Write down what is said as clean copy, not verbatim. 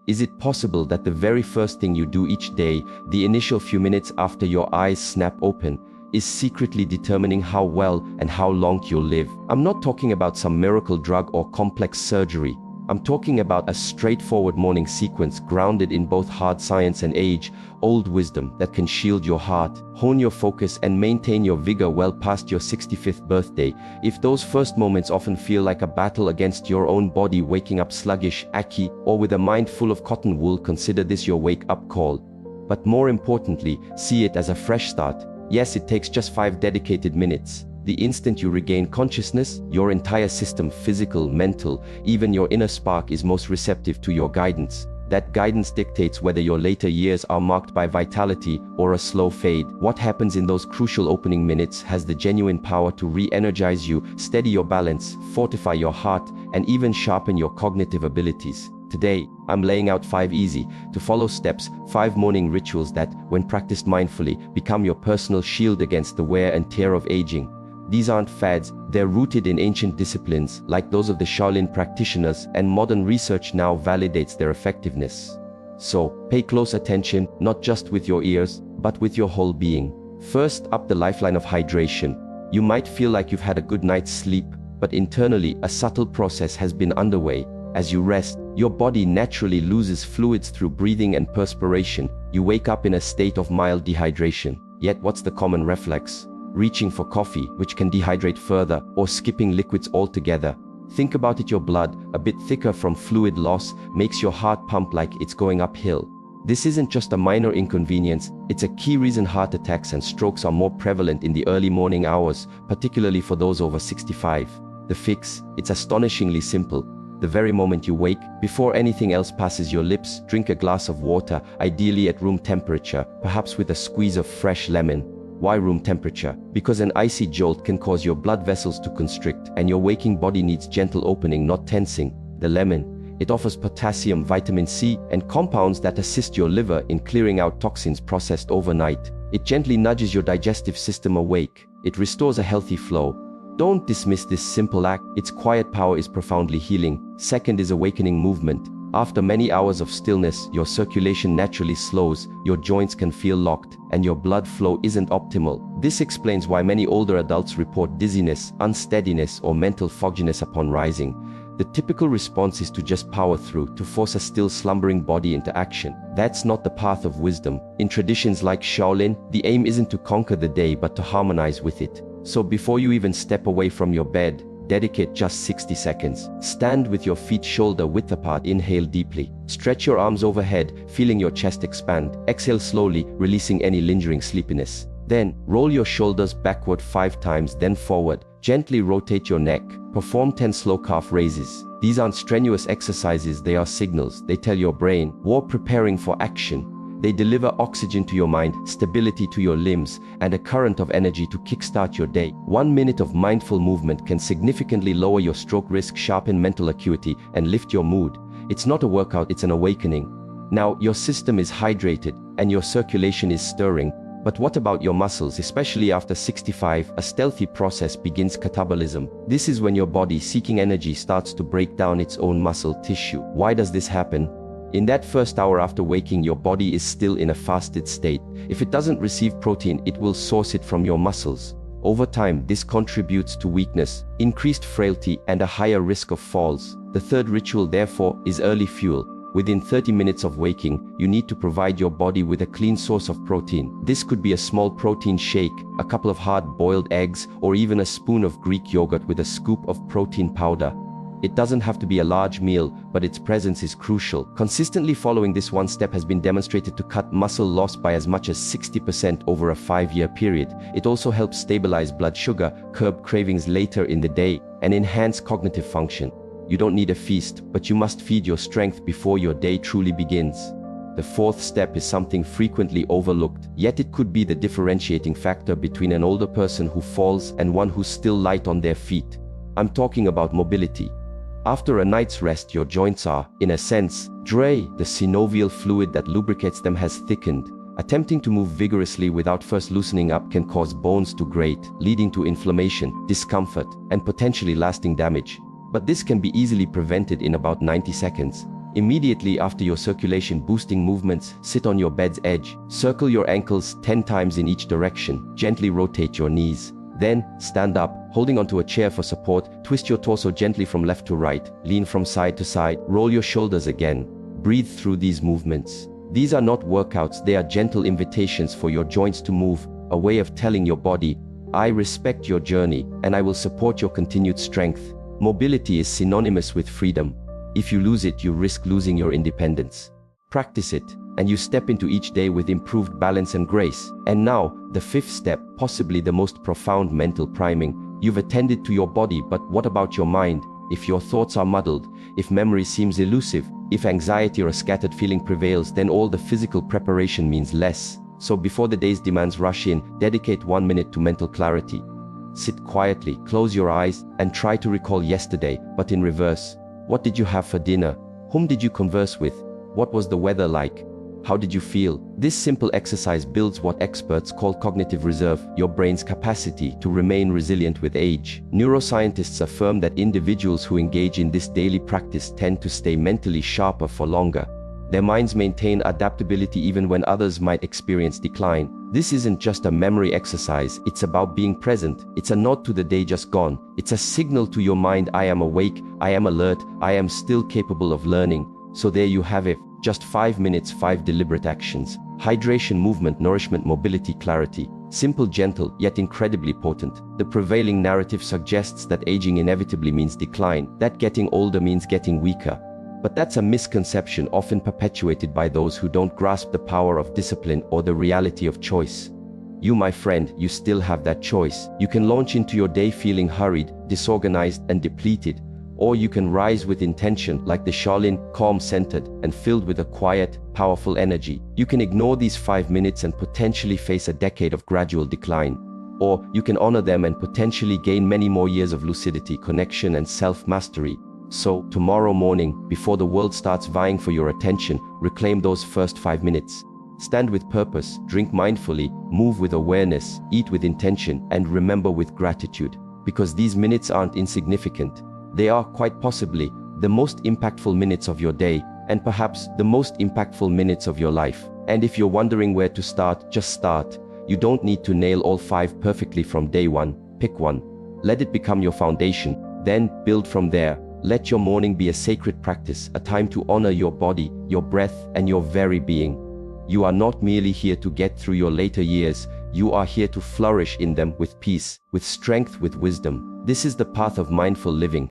Is it possible that the very first thing you do each day, the initial few minutes after your eyes snap open, is secretly determining how well and how long you'll live? I'm not talking about some miracle drug or complex surgery. I'm talking about a straightforward morning sequence grounded in both hard science and age-old wisdom that can shield your heart, hone your focus, and maintain your vigor well past your 65th birthday. If those first moments often feel like a battle against your own body, waking up sluggish, achy, or with a mind full of cotton wool, consider this your wake-up call. But more importantly, see it as a fresh start. Yes, it takes just 5 dedicated minutes. The instant you regain consciousness, your entire system, physical, mental, even your inner spark, is most receptive to your guidance. That guidance dictates whether your later years are marked by vitality or a slow fade. What happens in those crucial opening minutes has the genuine power to re-energize you, steady your balance, fortify your heart, and even sharpen your cognitive abilities. Today, I'm laying out 5 easy-to-follow steps, 5 morning rituals that, when practiced mindfully, become your personal shield against the wear and tear of aging. These aren't fads, they're rooted in ancient disciplines, like those of the Shaolin practitioners, and modern research now validates their effectiveness. So, pay close attention, not just with your ears, but with your whole being. First up, the lifeline of hydration. You might feel like you've had a good night's sleep, but internally, a subtle process has been underway. As you rest, your body naturally loses fluids through breathing and perspiration. You wake up in a state of mild dehydration. Yet what's the common reflex? Reaching for coffee, which can dehydrate further, or skipping liquids altogether. Think about it: your blood, a bit thicker from fluid loss, makes your heart pump like it's going uphill. This isn't just a minor inconvenience, it's a key reason heart attacks and strokes are more prevalent in the early morning hours, particularly for those over 65. The fix? It's astonishingly simple. The very moment you wake, before anything else passes your lips, drink a glass of water, ideally at room temperature, perhaps with a squeeze of fresh lemon. Why room temperature? Because an icy jolt can cause your blood vessels to constrict, and your waking body needs gentle opening, not tensing. The lemon, it offers potassium, vitamin C, and compounds that assist your liver in clearing out toxins processed overnight. It gently nudges your digestive system awake. It restores a healthy flow. Don't dismiss this simple act. Its quiet power is profoundly healing. Second is awakening movement. After many hours of stillness, your circulation naturally slows, your joints can feel locked, and your blood flow isn't optimal. This explains why many older adults report dizziness, unsteadiness, or mental fogginess upon rising. The typical response is to just power through, to force a still slumbering body into action. That's not the path of wisdom. In traditions like Shaolin, the aim isn't to conquer the day but to harmonize with it. So before you even step away from your bed, dedicate just 60 seconds. Stand with your feet shoulder width apart. Inhale deeply. Stretch your arms overhead, feeling your chest expand. Exhale slowly, releasing any lingering sleepiness. Then, roll your shoulders backward 5 times, then forward. Gently rotate your neck. Perform 10 slow calf raises. These aren't strenuous exercises, they are signals. They tell your brain, "We're preparing for action." They deliver oxygen to your mind, stability to your limbs, and a current of energy to kickstart your day. 1 minute of mindful movement can significantly lower your stroke risk, sharpen mental acuity, and lift your mood. It's not a workout, it's an awakening. Now, your system is hydrated, and your circulation is stirring. But what about your muscles? Especially after 65, a stealthy process begins: catabolism. This is when your body, seeking energy, starts to break down its own muscle tissue. Why does this happen? In that first hour after waking, your body is still in a fasted state. If it doesn't receive protein, it will source it from your muscles. Over time, this contributes to weakness, increased frailty, and a higher risk of falls. The third ritual, therefore, is early fuel. Within 30 minutes of waking, you need to provide your body with a clean source of protein. This could be a small protein shake, a couple of hard-boiled eggs, or even a spoon of Greek yogurt with a scoop of protein powder. It doesn't have to be a large meal, but its presence is crucial. Consistently following this one step has been demonstrated to cut muscle loss by as much as 60% over a 5-year period. It also helps stabilize blood sugar, curb cravings later in the day, and enhance cognitive function. You don't need a feast, but you must feed your strength before your day truly begins. The fourth step is something frequently overlooked, yet it could be the differentiating factor between an older person who falls and one who's still light on their feet. I'm talking about mobility. After a night's rest, your joints are, in a sense, dry. The synovial fluid that lubricates them has thickened. Attempting to move vigorously without first loosening up can cause bones to grate, leading to inflammation, discomfort, and potentially lasting damage. But this can be easily prevented in about 90 seconds. Immediately after your circulation boosting movements, sit on your bed's edge. Circle your ankles 10 times in each direction. Gently rotate your knees. Then, stand up, holding onto a chair for support. Twist your torso gently from left to right. Lean from side to side. Roll your shoulders again. Breathe through these movements. These are not workouts, they are gentle invitations for your joints to move, a way of telling your body, I respect your journey, and I will support your continued strength. Mobility is synonymous with freedom. If you lose it, you risk losing your independence. Practice it, and you step into each day with improved balance and grace. And now, the fifth step, possibly the most profound mental priming. You've attended to your body, but what about your mind? If your thoughts are muddled, if memory seems elusive, if anxiety or a scattered feeling prevails, then all the physical preparation means less. So before the day's demands rush in, dedicate 1 minute to mental clarity. Sit quietly, close your eyes, and try to recall yesterday, but in reverse. What did you have for dinner? Whom did you converse with? What was the weather like? How did you feel? This simple exercise builds what experts call cognitive reserve, your brain's capacity to remain resilient with age. Neuroscientists affirm that individuals who engage in this daily practice tend to stay mentally sharper for longer. Their minds maintain adaptability even when others might experience decline. This isn't just a memory exercise, it's about being present. It's a nod to the day just gone. It's a signal to your mind, I am awake, I am alert, I am still capable of learning. So there you have it. Just 5 minutes, 5 deliberate actions. Hydration, movement, nourishment, mobility, clarity. Simple, gentle, yet incredibly potent. The prevailing narrative suggests that aging inevitably means decline, that getting older means getting weaker. But that's a misconception often perpetuated by those who don't grasp the power of discipline or the reality of choice. You, my friend, you still have that choice. You can launch into your day feeling hurried, disorganized, and depleted. Or you can rise with intention, like the Shaolin, calm, centered, and filled with a quiet, powerful energy. You can ignore these 5 minutes and potentially face a decade of gradual decline. Or you can honor them and potentially gain many more years of lucidity, connection, and self-mastery. So, tomorrow morning, before the world starts vying for your attention, reclaim those first 5 minutes. Stand with purpose, drink mindfully, move with awareness, eat with intention, and remember with gratitude. Because these minutes aren't insignificant. They are, quite possibly, the most impactful minutes of your day, and perhaps the most impactful minutes of your life. And if you're wondering where to start, just start. You don't need to nail all 5 perfectly from day one. Pick one. Let it become your foundation. Then, build from there. Let your morning be a sacred practice, a time to honor your body, your breath, and your very being. You are not merely here to get through your later years, you are here to flourish in them with peace, with strength, with wisdom. This is the path of mindful living.